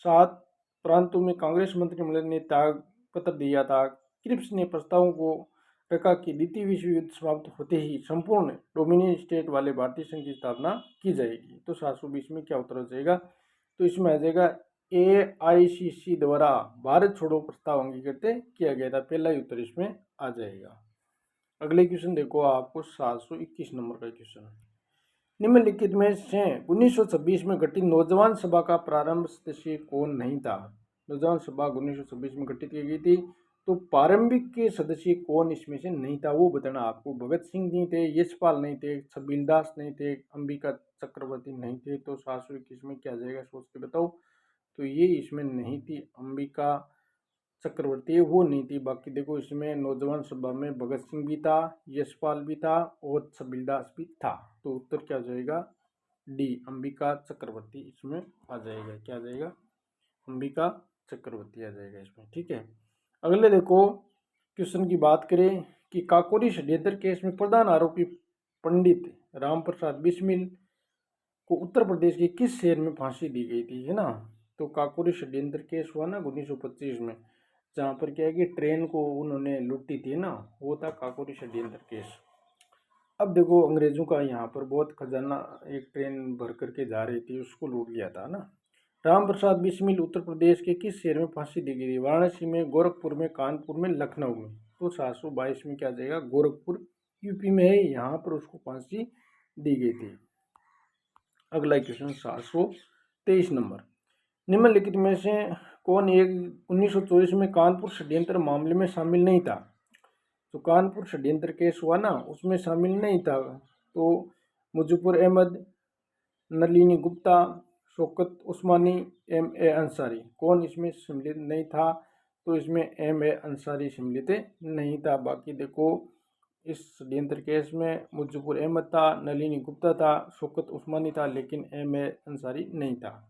7 प्रांतों में कांग्रेस मंत्रिमंडल ने त्याग पत्र दिया था। क्रिप्स ने प्रस्तावों को रखा कि द्वितीय विश्व युद्ध समाप्त होते ही संपूर्ण डोमिनियन स्टेट वाले भारतीय संघ की स्थापना की जाएगी। तो 720 में क्या उत्तर हो जाएगा, तो इसमें आ जाएगा AICC द्वारा भारत छोड़ो प्रस्ताव अंगीकृत किया गया था। पहला ही उत्तर इसमें आ जाएगा। अगले क्वेश्चन देखो आपको 721 नंबर का क्वेश्चन। निम्नलिखित में से 1926 में गठित नौजवान सभा का प्रारंभ सदस्य कौन नहीं था। नौजवान सभा 1926 में गठित की गई थी, तो प्रारंभिक के सदस्य कौन इसमें से नहीं था वो बताना आपको। भगत सिंह नहीं थे, यशपाल नहीं थे, छबील दास नहीं थे, अंबिका चक्रवर्ती नहीं थे। तो 721 में क्या जाएगा सोच के बताओ। तो ये इसमें नहीं थी, अंबिका चक्रवर्ती वो नहीं थी। बाकी देखो इसमें नौजवान सभा में भगत सिंह भी था, यशपाल भी था और छबील दास भी था। तो उत्तर क्या जाएगा, डी अंबिका चक्रवर्ती इसमें आ जाएगा। क्या आ जाएगा, अंबिका चक्रवर्ती आ जाएगा इसमें। ठीक है, अगले देखो क्वेश्चन की बात करें कि काकोरी षड्यंत्र केस में प्रधान आरोपी पंडित राम प्रसाद बिस्मिल को उत्तर प्रदेश के किस शहर में फांसी दी गई थी, है ना। तो काकोरी षड्यंत्र केस हुआ ना 1925 में, जहाँ पर क्या है कि ट्रेन को उन्होंने लूटी थी ना, वो था काकोरी षड्यंत्र केस। अब देखो अंग्रेजों का यहाँ पर बहुत खजाना, एक ट्रेन भर करके जा रही थी, उसको लूट लिया था ना। राम प्रसाद बिस्मिल उत्तर प्रदेश के किस शहर में फांसी दी गई थी। वाराणसी में, गोरखपुर में, कानपुर में, लखनऊ में। तो 722 में क्या जाएगा, गोरखपुर यूपी में है, यहाँ पर उसको फांसी दी गई थी। अगला क्वेश्चन 723 नंबर। निम्नलिखित में से कौन एक 1924 में कानपुर षड्यंत्र मामले में शामिल नहीं था। तो कानपुर षड्यंत्र केस हुआ ना, उसमें शामिल नहीं था। तो मुजफ्फर अहमद, नलिनी गुप्ता, शौकत उस्मानी, MA अंसारी, कौन इसमें सम्मिलित नहीं था। तो इसमें MA अंसारी सम्मिलित नहीं था। बाकी देखो इस षड्यंत्र केस में मुजफ्फर अहमद था, नलिनी गुप्ता था, शौकत उस्मानी था, लेकिन MA अंसारी नहीं था।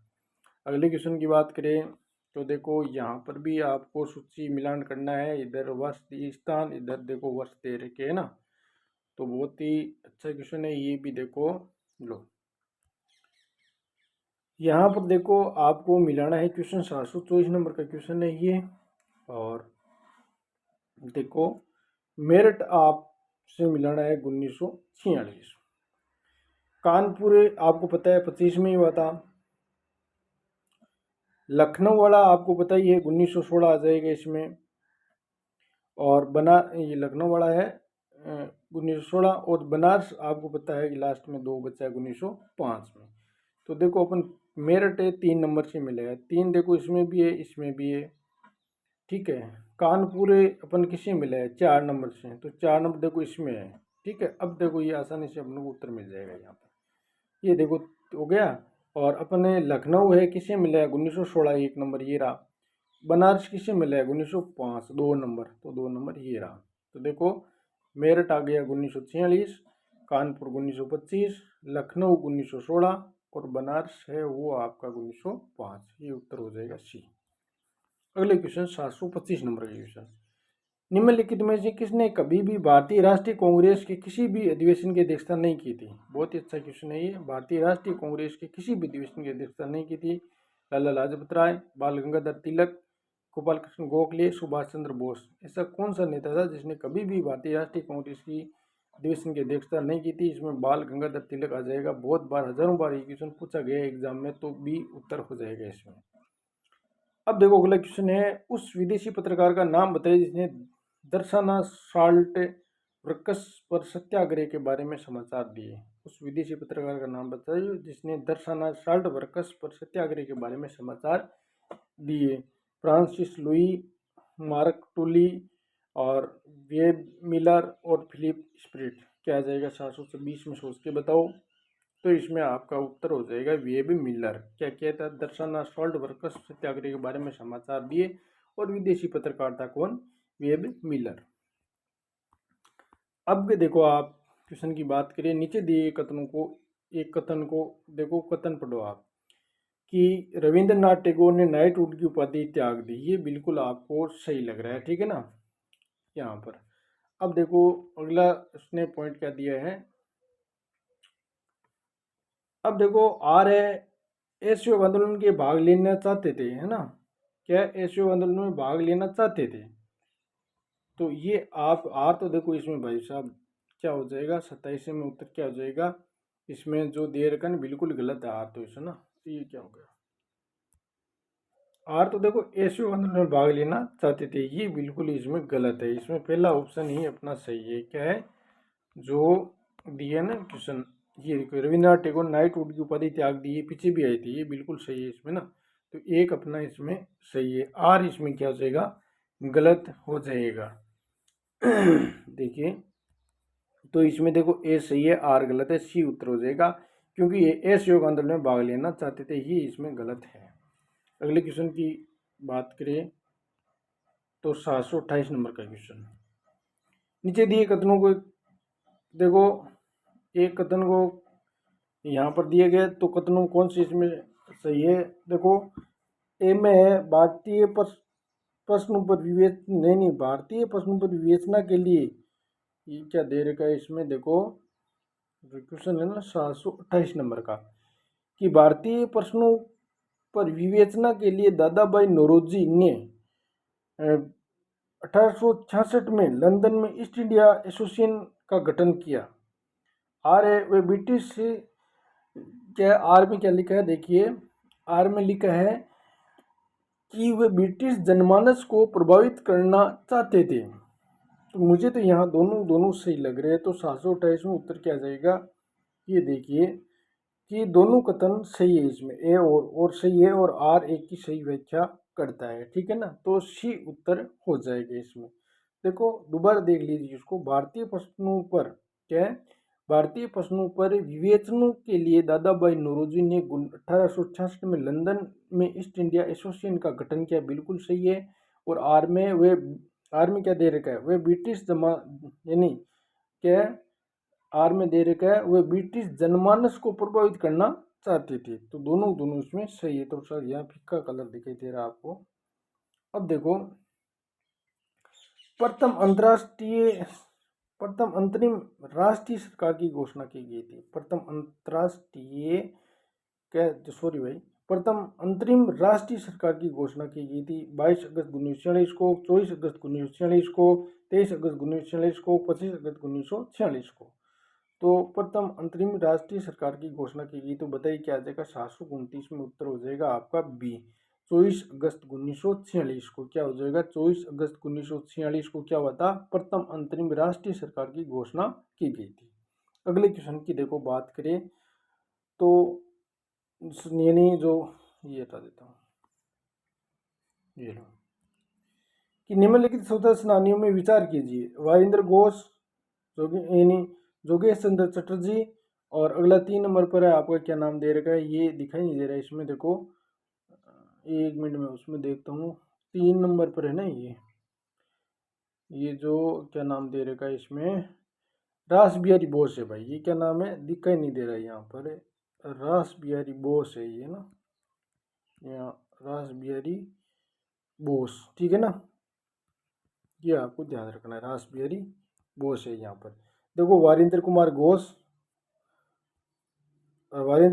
अगले क्वेश्चन की बात करें तो देखो यहाँ पर भी आपको सूची मिलान करना है। इधर वर्ष स्थान, इधर देखो वर्ष दे रखे है ना, तो बहुत ही अच्छा क्वेश्चन है ये भी। देखो लो यहाँ पर देखो आपको मिलाना है क्वेश्चन, 724 नंबर का क्वेश्चन है ये। और देखो मेरठ आपसे मिलाना है 1946। कानपुर आपको पता है 25 में ही हुआ था। लखनऊ वाला आपको पता ही है 1916 आ जाएगा इसमें। और ये लखनऊ वाला है 1916, और बनारस आपको पता है कि लास्ट में 2 बचा है 1905 में। तो देखो अपन मेरठ 3 नंबर से मिलेगा, 3 देखो इसमें भी है, इसमें भी है। ठीक है, कानपुर अपन किससे मिला है, 4 नंबर से, तो 4 नंबर देखो इसमें है। ठीक है, अब देखो ये आसानी से अपन को उत्तर मिल जाएगा यहाँ पर, ये देखो हो गया। और अपने लखनऊ है किससे मिला है 1916, 1 नंबर ये रहा। बनारस किससे मिला है 1905, 2 नंबर, तो 2 नंबर ये रहा। तो देखो मेरठ आ गया 1946, कानपुर 1925, लखनऊ 1916 और बनारस है वो आपका 1905। ये उत्तर हो जाएगा सी। अगले क्वेश्चन 725 नंबर का क्वेश्चन। निम्नलिखित में से किसने कभी भी भारतीय राष्ट्रीय कांग्रेस के किसी भी अधिवेशन की अध्यक्षता नहीं की थी? बहुत ही अच्छा क्वेश्चन है ये। भारतीय राष्ट्रीय कांग्रेस के किसी भी अधिवेशन की अध्यक्षता नहीं की थी। लाला लाजपत राय, बाल गंगाधर तिलक, गोपाल कृष्ण गोखले, सुभाष चंद्र बोस। ऐसा कौन सा नेता था जिसने कभी भी भारतीय राष्ट्रीय कांग्रेस की अधिवेशन की अध्यक्षता नहीं की थी? इसमें बाल गंगाधर तिलक आ जाएगा। बहुत बार, हजारों बार ये क्वेश्चन पूछा गया एग्जाम में, तो बी उत्तर हो जाएगा इसमें। अब देखो अगला क्वेश्चन है, उस विदेशी पत्रकार का नाम बताइए जिसने दर्शना साल्ट वर्कस पर सत्याग्रह के बारे में समाचार दिए। उस विदेशी पत्रकार का नाम बताइए जिसने दर्शना साल्ट वर्कस पर सत्याग्रह के बारे में समाचार दिए। फ्रांसिस लुई, मार्क टुली और वेब मिलर और फिलिप स्प्रिट। क्या आ जाएगा 720 में सोच के बताओ। तो इसमें आपका उत्तर हो जाएगा वेब मिलर। क्या कहता है? दर्शना सॉल्ट वर्कर्स सत्याग्रह के बारे में समाचार दिए। और विदेशी पत्रकार था कौन? Web Miller. अब देखो आप क्वेश्चन की बात करें, नीचे दिए कथनों को, एक कथन को देखो, कथन पढ़ो आप कि रविंद्रनाथ टैगोर ने नाइटहुड की उपाधि त्याग दी। ये बिल्कुल आपको सही लग रहा है, ठीक है ना, यहाँ पर। अब देखो अगला उसने पॉइंट क्या दिया है। अब देखो आर है, असहयोग आंदोलन के भाग लेना चाहते थे, है ना, क्या असहयोग आंदोलन में भाग लेना चाहते थे। तो ये आप आर तो देखो इसमें भाई साहब क्या हो जाएगा 27 में उत्तर क्या हो जाएगा। इसमें जो दे रखा है बिल्कुल गलत है आर, तो इसमें ना, तो ये क्या हो गया आर तो देखो असहयोग आंदोलन में भाग लेना चाहते थे, ये बिल्कुल इसमें गलत है। इसमें पहला ऑप्शन ही अपना सही है। क्या है जो दिया ना क्वेश्चन, ये देखो रविन्द्रनाथ टैगोर नाइटहुड की उपाधि त्याग दी, ये पीछे भी आई थी, ये बिल्कुल सही है इसमें ना। तो एक अपना इसमें सही है, आर इसमें क्या हो जाएगा गलत हो जाएगा। देखिए तो इसमें देखो ए सही है, आर गलत है, सी उत्तर हो जाएगा क्योंकि ये असहयोग आंदोलन में भाग लेना चाहते थे, ये इसमें गलत है। अगले क्वेश्चन की बात करें तो 728 नंबर का क्वेश्चन, नीचे दिए कथनों को देखो, एक कथन को यहाँ पर दिए गए तो कथनों कौन सी इसमें सही है। देखो ए में है भारतीय प्रश्नों पर नहीं, भारतीय प्रश्नों पर विवेचना के लिए, ये क्या दे रखा है इसमें देखो, क्वेश्चन है ना 728 नंबर का, कि भारतीय प्रश्नों पर विवेचना के लिए दादा भाई नौरोजी ने 1866 में लंदन में ईस्ट इंडिया एसोसिएशन का गठन किया। आर है वे ब्रिटिश, क्या आर में क्या लिखा है देखिए, आर में लिखा है कि वे ब्रिटिश जनमानस को प्रभावित करना चाहते थे। तो मुझे तो यहाँ दोनों दोनों सही लग रहे हैं, तो 728 में उत्तर क्या जाएगा, ये देखिए कि दोनों कथन सही है, इसमें ए और सही है और आर एक की सही व्याख्या करता है, ठीक है ना, तो सी उत्तर हो जाएगा इसमें। देखो दोबारा देख लीजिए इसको, भारतीय प्रश्नों पर क्या है, भारतीय प्रश्नों पर विवेचनों के लिए दादा भाई नौरोजी ने 1866 में लंदन में ईस्ट इंडिया एसोसिएशन का गठन किया, बिल्कुल सही है। और आर में क्या दे रखा है, वे ब्रिटिश जमा यानी क्या आर में दे रखा है वे ब्रिटिश जनमानस को प्रभावित करना चाहते थे, तो दोनों दोनों इसमें सही है। तो सर यहाँ फिक्का कलर दिखाई दे रहा है आपको। अब देखो प्रथम अंतरिम राष्ट्रीय सरकार की घोषणा की गई थी। प्रथम अंतरिम राष्ट्रीय सरकार की घोषणा की गई थी 22 अगस्त 1946 को, 24 अगस्त 1946 को, 23 अगस्त 1946 को, 25 अगस्त 1946 को। तो प्रथम अंतरिम राष्ट्रीय सरकार की घोषणा की गई, तो बताइए क्या आ जाएगा 729 में उत्तर हो जाएगा आपका बी, 24 अगस्त 1946 को। क्या हो जाएगा 24 अगस्त 1946 को क्या हुआ था, प्रथम अंतरिम राष्ट्रीय सरकार की घोषणा की गई थी। अगले क्वेश्चन की देखो बात करें तो यानी जो ये हटा देता हूँ, ये लो, कि निम्नलिखित स्वतंत्र सेनानियों में विचार कीजिए, वारिंद्र घोष, यानी जोगेश चंद्र चटर्जी, और अगला 3 नंबर पर है आपका क्या नाम दे रखा है, ये दिखाई नहीं दे रहा है इसमें, देखो 1 मिनट में उसमें देखता हूँ, 3 नंबर पर है ना, ये जो क्या नाम दे रखा है इसमें, रास बिहारी बोस है भाई, ये क्या नाम है दिखाई नहीं दे रहा है यहाँ पर, रास बिहारी बोस है ये ना, यहाँ रास बिहारी बोस, ठीक है ना। ये आपको ध्यान रखना है। रास बिहारी बोस है यहाँ पर। देखो वारिंद्र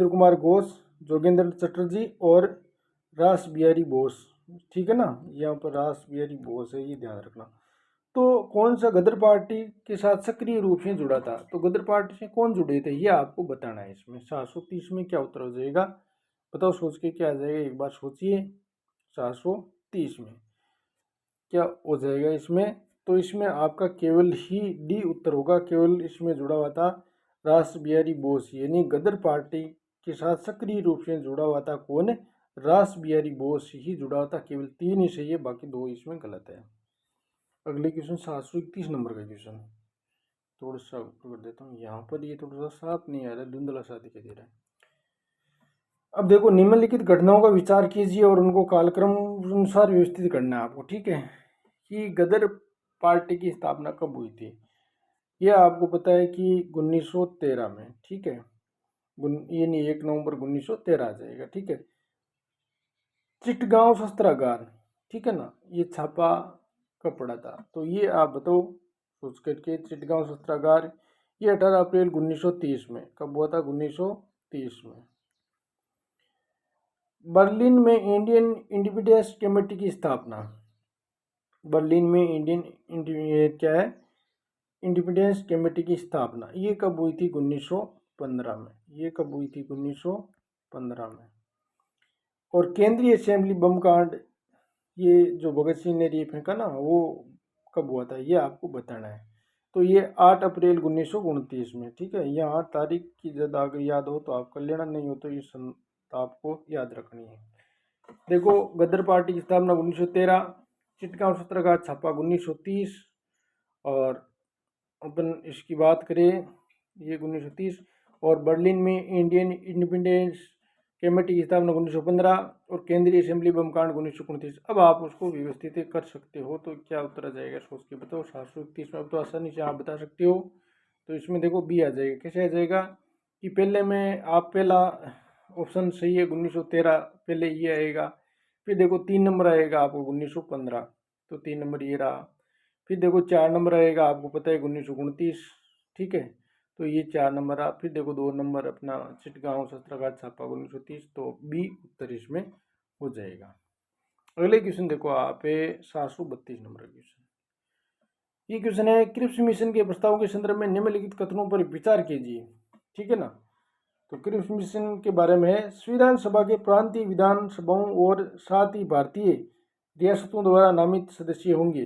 कुमार घोष, जोगेंद्र चटर्जी और रास बिहारी बोस, ठीक है ना। यहाँ पर रास बिहारी बोस है, ये ध्यान रखना। तो कौन सा गदर पार्टी के साथ सक्रिय रूप से जुड़ा था, तो गदर पार्टी से कौन जुड़े थे ये आपको बताना है। इसमें 730 में क्या उत्तर हो जाएगा, बताओ सोच के क्या आ जाएगा, एक बार सोचिए। 730 में क्या हो जाएगा इसमें, तो इसमें आपका केवल ही डी उत्तर होगा। केवल इसमें जुड़ा हुआ था रास बिहारी बोस, यानी गदर पार्टी के साथ सक्रिय रूप से जुड़ा हुआ था कौन, रास बिहारी बोस ही जुड़ा हुआ था। केवल 3 ही सही है, बाकी 2 इसमें गलत है। अगले क्वेश्चन 731 नंबर का क्वेश्चन, थोड़ा सा ऊपर कर देता हूँ। यहाँ पर ये थोड़ा सा साफ नहीं आ रहा है, धुंधला सा दिखाई दे रहा है। अब देखो, निम्नलिखित घटनाओं का विचार कीजिए और उनको कालक्रम अनुसार व्यवस्थित करना है आपको, ठीक है। कि गदर पार्टी की स्थापना कब हुई थी, यह आपको पता है कि 1913 में, ठीक है। ये नहीं, 1 नवंबर 1913 आ जाएगा, ठीक है। चिटगांव शस्त्रागार, ठीक है ना, ये छापा कब पड़ा था, तो ये आप बताओ सोच करके। चिटगांव शस्त्रागार ये 18 अप्रैल 1930 में, कब हुआ था, 1930 में। बर्लिन में इंडियन इंडिपेंडेंस कमेटी की स्थापना, बर्लिन में क्या है, इंडिपेंडेंस कमेटी की स्थापना, ये कब हुई थी, 1915 में। ये कब हुई थी, 1915 में। और केंद्रीय असेंबली बम कांड, ये जो भगत सिंह ने ये फेंका ना, वो कब हुआ था, ये आपको बताना है। तो ये 8 अप्रैल 1929 में, ठीक है। यहाँ तारीख की जब अगर याद हो तो आप कर लेना, नहीं हो तो ये आपको याद रखनी है। देखो, गदर पार्टी की स्थापना 1913, चिटगांव सत्याग्रह छापा 1930, और अपन इसकी बात करें, ये 1930। और बर्लिन में इंडियन इंडिपेंडेंस कमेटी की स्थापना 1915, और केंद्रीय असेंबली बम कांड 1929। अब आप उसको व्यवस्थित कर सकते हो, तो क्या उत्तर आ जाएगा सोच के बताओ। 731 में अब तो आसानी से आप बता सकते हो। तो इसमें देखो बी आ जाएगा। कैसे आ जाएगा कि पहले में आप पहला ऑप्शन सही है, 1913 पहले ये आएगा। फिर देखो 3 नंबर आएगा आपको 1915, तो 3 नंबर ये रहा। फिर देखो 4 नंबर आएगा, आपको पता है 1929, ठीक है। तो ये 4 नंबर आ। फिर देखो 2 नंबर अपना चिटगांव शस्त्रागार छापा 1930, तो बी उत्तर इसमें हो जाएगा। अगले क्वेश्चन देखो आप 732 नंबर क्वेश्चन। ये क्वेश्चन है, क्रिप्स मिशन के प्रस्ताव के संदर्भ में निम्नलिखित कथनों पर विचार कीजिए, ठीक है ना। तो क्रिप्स मिशन के बारे में है, संविधान सभा के प्रांतीय विधानसभाओं और साथ ही भारतीय रियासतों द्वारा नामित सदस्य होंगे।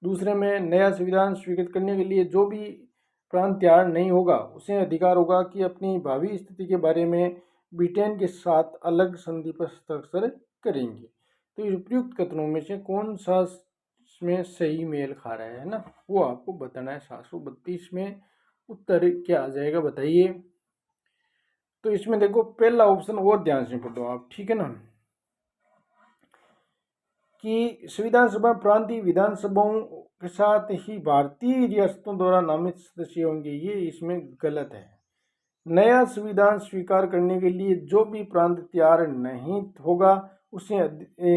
दूसरे में, नया संविधान स्वीकृत करने के लिए जो भी प्रांत तैयार नहीं होगा उसे अधिकार होगा कि अपनी भावी स्थिति के बारे में ब्रिटेन के साथ अलग संधि पर हस्ताक्षर करेंगे। तो इस उपयुक्त कथनों में से कौन सा में सही मेल खा रहा है ना, वो आपको बताना है। 732 में उत्तर क्या आ जाएगा बताइए। तो इसमें देखो पहला ऑप्शन और ध्यान से पढ़ो आप, ठीक है ना, कि संविधान सभा प्रांतीय विधानसभाओं के साथ ही भारतीय रियासतों द्वारा नामित सदस्य होंगे, ये इसमें गलत है। नया संविधान स्वीकार करने के लिए जो भी प्रांत तैयार नहीं होगा उसे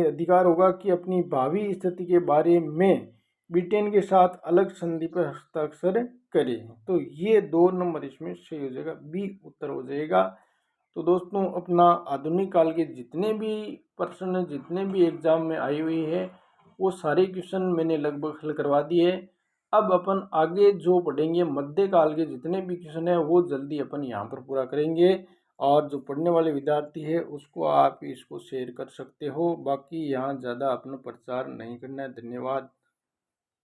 अधिकार होगा कि अपनी भावी स्थिति के बारे में ब्रिटेन के साथ अलग संधि पर हस्ताक्षर करे। तो ये 2 नंबर इसमें सही हो जाएगा, बी उत्तर हो जाएगा। तो दोस्तों, अपना आधुनिक काल के जितने भी प्रश्न, जितने भी एग्जाम में आई हुई है, वो सारे क्वेश्चन मैंने लगभग हल करवा दिए। अब अपन आगे जो पढ़ेंगे मध्यकाल के जितने भी क्वेश्चन है वो जल्दी अपन यहाँ पर पूरा करेंगे। और जो पढ़ने वाले विद्यार्थी है उसको आप इसको शेयर कर सकते हो। बाकी यहाँ ज़्यादा अपना प्रचार नहीं करना है। धन्यवाद।